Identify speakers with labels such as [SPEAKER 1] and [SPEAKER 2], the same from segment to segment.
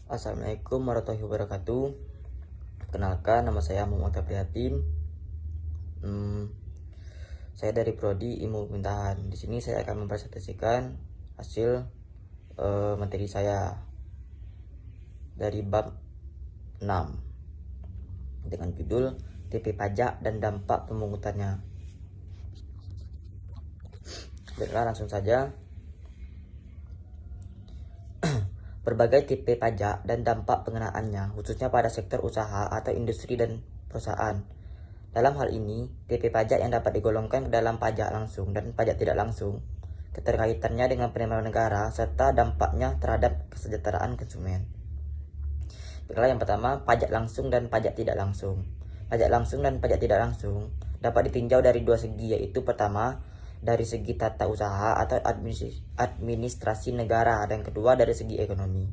[SPEAKER 1] Assalamualaikum warahmatullahi wabarakatuh. Kenalkan, nama saya Muhammad Prihatin. Saya dari Prodi Ilmu Pemerintahan. Di sini saya akan mempresentasikan hasil materi saya dari bab 6 dengan judul TP Pajak dan Dampak Pemungutannya. Baiklah, langsung saja. Berbagai tipe pajak dan dampak pengenaannya, khususnya pada sektor usaha atau industri dan perusahaan. Dalam hal ini, tipe pajak yang dapat digolongkan ke dalam pajak langsung dan pajak tidak langsung, keterkaitannya dengan penerimaan negara, serta dampaknya terhadap kesejahteraan konsumen. Baiklah, yang pertama, pajak langsung dan pajak tidak langsung. Pajak langsung dan pajak tidak langsung dapat ditinjau dari dua segi, yaitu pertama, dari segi tata usaha atau administrasi negara, dan kedua dari segi ekonomi.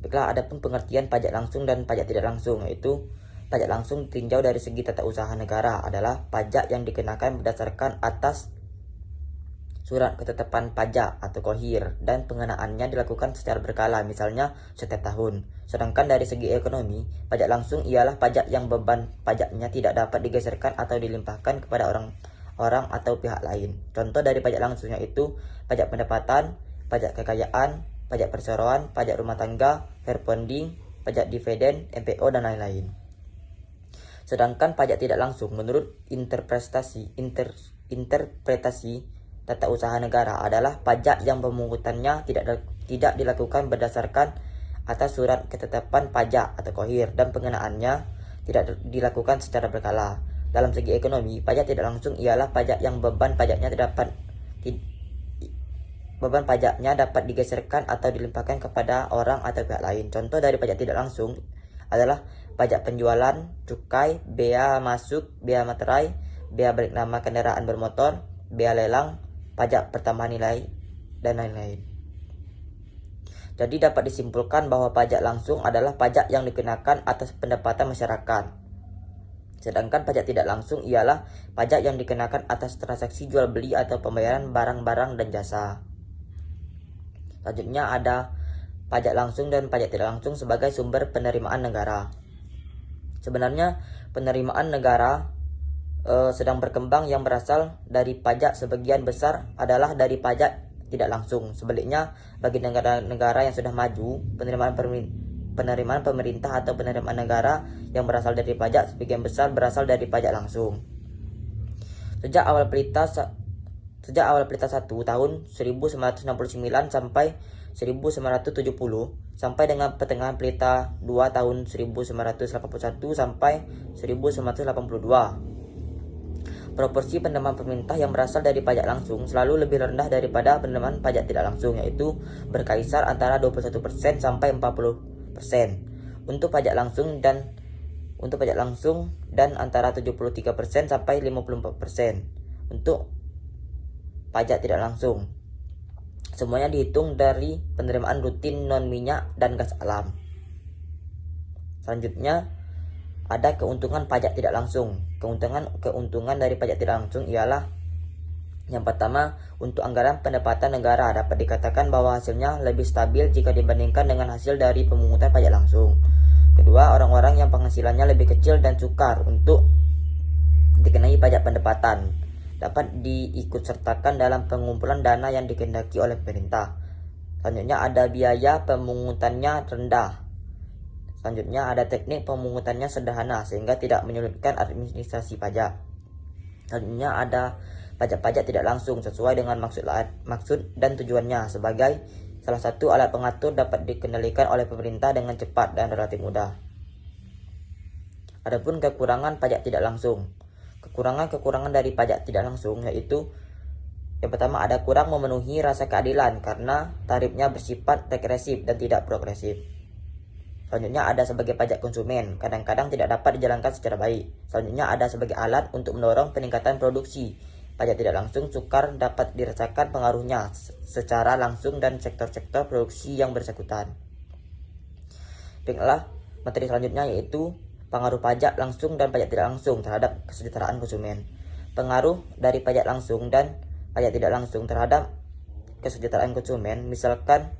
[SPEAKER 1] Baiklah, adapun pengertian pajak langsung dan pajak tidak langsung, yaitu pajak langsung ditinjau dari segi tata usaha negara adalah pajak yang dikenakan berdasarkan atas surat ketetapan pajak atau KOHIR, dan pengenaannya dilakukan secara berkala, misalnya setiap tahun. Sedangkan dari segi ekonomi, pajak langsung ialah pajak yang beban pajaknya tidak dapat digeserkan atau dilimpahkan kepada orang atau pihak lain. Contoh dari pajak langsung yaitu pajak pendapatan, pajak kekayaan, pajak perseroan, pajak rumah tangga, fair bonding, pajak dividen, MPO, dan lain-lain. Sedangkan pajak tidak langsung menurut interpretasi tata usaha negara adalah pajak yang pemungutannya tidak dilakukan berdasarkan atas surat ketetapan pajak atau KOHIR, dan pengenaannya tidak dilakukan secara berkala. Dalam segi ekonomi, pajak tidak langsung ialah pajak yang beban pajaknya dapat digeserkan atau dilimpahkan kepada orang atau pihak lain. Contoh dari pajak tidak langsung adalah pajak penjualan, cukai, bea masuk, bea materai, bea balik nama kendaraan bermotor, bea lelang, pajak pertambahan nilai, dan lain-lain. Jadi dapat disimpulkan bahwa pajak langsung adalah pajak yang dikenakan atas pendapatan masyarakat. Sedangkan pajak tidak langsung ialah pajak yang dikenakan atas transaksi jual beli atau pembayaran barang-barang dan jasa. Selanjutnya ada pajak langsung dan pajak tidak langsung sebagai sumber penerimaan negara. Sebenarnya penerimaan negara sedang berkembang yang berasal dari pajak sebagian besar adalah dari pajak tidak langsung. Sebaliknya, bagi negara-negara yang sudah maju, penerimaan pemerintah atau penerimaan negara yang berasal dari pajak sebagian besar berasal dari pajak langsung. Sejak awal pelita 1 tahun 1969 sampai 1970, sampai dengan pertengahan pelita 2 tahun 1981 sampai 1982. Proporsi penerimaan pemerintah yang berasal dari pajak langsung selalu lebih rendah daripada penerimaan pajak tidak langsung, yaitu berkisar antara 21% sampai 40% untuk pajak langsung dan antara 73% sampai 54% untuk pajak tidak langsung. Semuanya dihitung dari penerimaan rutin non minyak dan gas alam. Selanjutnya ada keuntungan pajak tidak langsung. Keuntungan dari pajak tidak langsung ialah yang pertama, untuk anggaran pendapatan negara dapat dikatakan bahwa hasilnya lebih stabil jika dibandingkan dengan hasil dari pemungutan pajak langsung. Kedua, orang-orang yang penghasilannya lebih kecil dan sukar untuk dikenai pajak pendapatan dapat diikutsertakan dalam pengumpulan dana yang dikehendaki oleh pemerintah. Selanjutnya ada biaya pemungutannya rendah. Selanjutnya ada teknik pemungutannya sederhana sehingga tidak menyulitkan administrasi pajak. Selanjutnya ada pajak-pajak tidak langsung sesuai dengan maksud dan tujuannya sebagai salah satu alat pengatur dapat dikendalikan oleh pemerintah dengan cepat dan relatif mudah. Adapun kekurangan pajak tidak langsung. Kekurangan dari pajak tidak langsung yaitu yang pertama, ada kurang memenuhi rasa keadilan karena tarifnya bersifat regresif dan tidak progresif. Selanjutnya ada sebagai pajak konsumen, kadang-kadang tidak dapat dijalankan secara baik. Selanjutnya ada sebagai alat untuk mendorong peningkatan produksi. Pajak tidak langsung sukar dapat dirasakan pengaruhnya secara langsung dan sektor-sektor produksi yang bersangkutan. Baiklah, materi selanjutnya yaitu pengaruh pajak langsung dan pajak tidak langsung terhadap kesejahteraan konsumen. Pengaruh dari pajak langsung dan pajak tidak langsung terhadap kesejahteraan konsumen, misalkan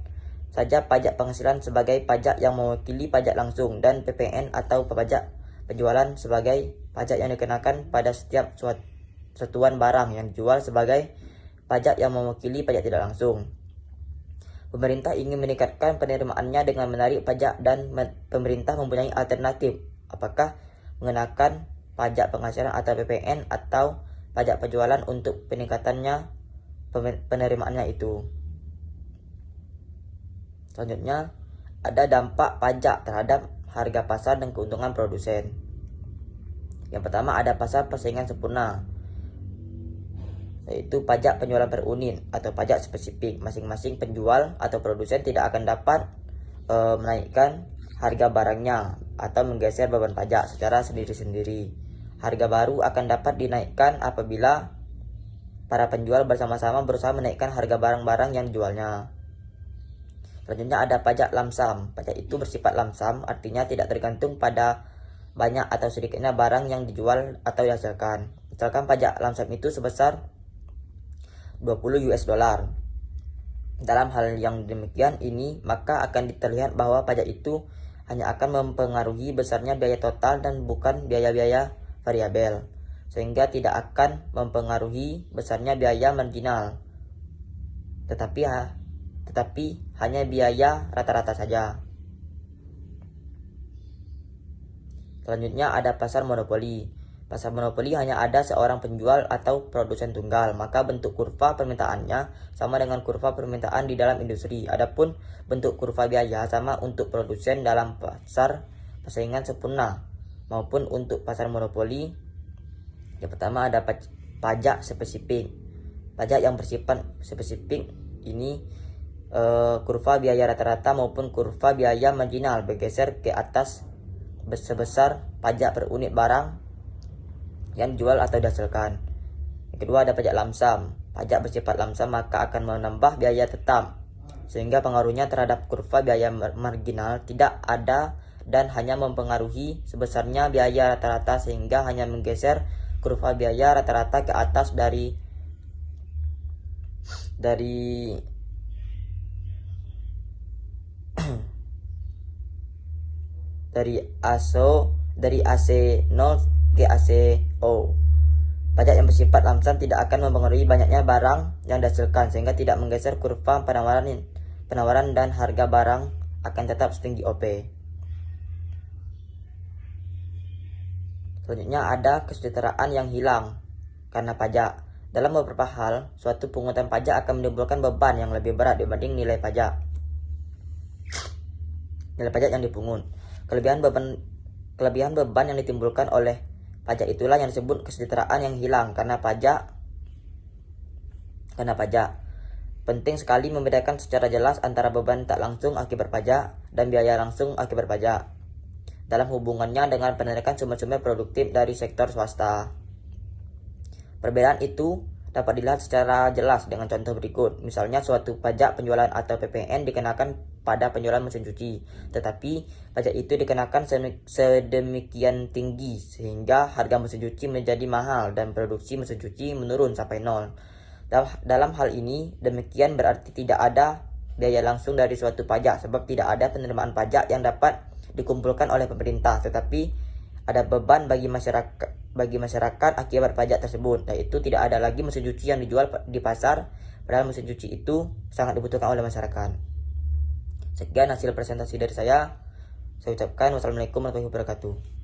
[SPEAKER 1] saja pajak penghasilan sebagai pajak yang mewakili pajak langsung dan PPN atau pajak penjualan sebagai pajak yang dikenakan pada setiap satuan barang yang dijual sebagai pajak yang mewakili pajak tidak langsung. Pemerintah ingin meningkatkan penerimaannya dengan menarik pajak dan pemerintah mempunyai alternatif, apakah mengenakan pajak penghasilan atau PPN atau pajak penjualan untuk peningkatannya penerimaannya itu. Selanjutnya, ada dampak pajak terhadap harga pasar dan keuntungan produsen. Yang pertama, ada pasar persaingan sempurna, yaitu pajak penjualan per unit atau pajak spesifik. Masing-masing penjual atau produsen tidak akan dapat menaikkan harga barangnya atau menggeser beban pajak secara sendiri-sendiri. Harga baru akan dapat dinaikkan apabila para penjual bersama-sama berusaha menaikkan harga barang-barang yang dijualnya. Selanjutnya ada pajak lamsam. Pajak itu bersifat lamsam, artinya tidak tergantung pada banyak atau sedikitnya barang yang dijual atau dihasilkan. Misalkan pajak lamsam itu sebesar 20 US dollar. Dalam hal yang demikian ini, maka akan terlihat bahwa pajak itu hanya akan mempengaruhi besarnya biaya total dan bukan biaya-biaya variabel, sehingga tidak akan mempengaruhi besarnya biaya marginal, tetapi hanya biaya rata-rata saja. Selanjutnya ada pasar monopoli. Pasar monopoli hanya ada seorang penjual atau produsen tunggal, maka bentuk kurva permintaannya sama dengan kurva permintaan di dalam industri. Adapun bentuk kurva biaya sama untuk produsen dalam pasar persaingan sempurna maupun untuk pasar monopoli. Yang pertama ada pajak spesifik. Pajak yang bersifat spesifik ini kurva biaya rata-rata maupun kurva biaya marginal bergeser ke atas sebesar pajak per unit barang yang dijual atau dihasilkan. Yang kedua ada pajak lamsam. Pajak bersifat lamsam maka akan menambah biaya tetap, sehingga pengaruhnya terhadap kurva biaya marginal tidak ada dan hanya mempengaruhi sebesarnya biaya rata-rata, sehingga hanya menggeser kurva biaya rata-rata ke atas dari AC0 ke ACO. Pajak yang bersifat lamsam tidak akan mempengaruhi banyaknya barang yang dihasilkan, sehingga tidak menggeser kurva penawaran dan harga barang akan tetap setinggi OP. Selanjutnya ada kesejahteraan yang hilang karena pajak. Dalam beberapa hal, suatu pungutan pajak akan menimbulkan beban yang lebih berat dibanding nilai pajak yang dipungut. Kelebihan beban yang ditimbulkan oleh pajak itulah yang disebut kesejahteraan yang hilang karena pajak. Penting sekali membedakan secara jelas antara beban tak langsung akibat pajak dan biaya langsung akibat pajak dalam hubungannya dengan penarikan sumber-sumber produktif dari sektor swasta. Perbedaan itu dapat dilihat secara jelas dengan contoh berikut. Misalnya suatu pajak penjualan atau PPN dikenakan pada penjualan mesin cuci, tetapi pajak itu dikenakan sedemikian tinggi sehingga harga mesin cuci menjadi mahal dan produksi mesin cuci menurun sampai nol. Dalam hal ini, demikian berarti tidak ada biaya langsung dari suatu pajak, sebab tidak ada penerimaan pajak yang dapat dikumpulkan oleh pemerintah, tetapi ada beban bagi masyarakat akibat pajak tersebut, yaitu tidak ada lagi mesin cuci yang dijual di pasar, padahal mesin cuci itu sangat dibutuhkan oleh masyarakat. Sekian hasil presentasi dari saya. Saya ucapkan wassalamualaikum warahmatullahi wabarakatuh.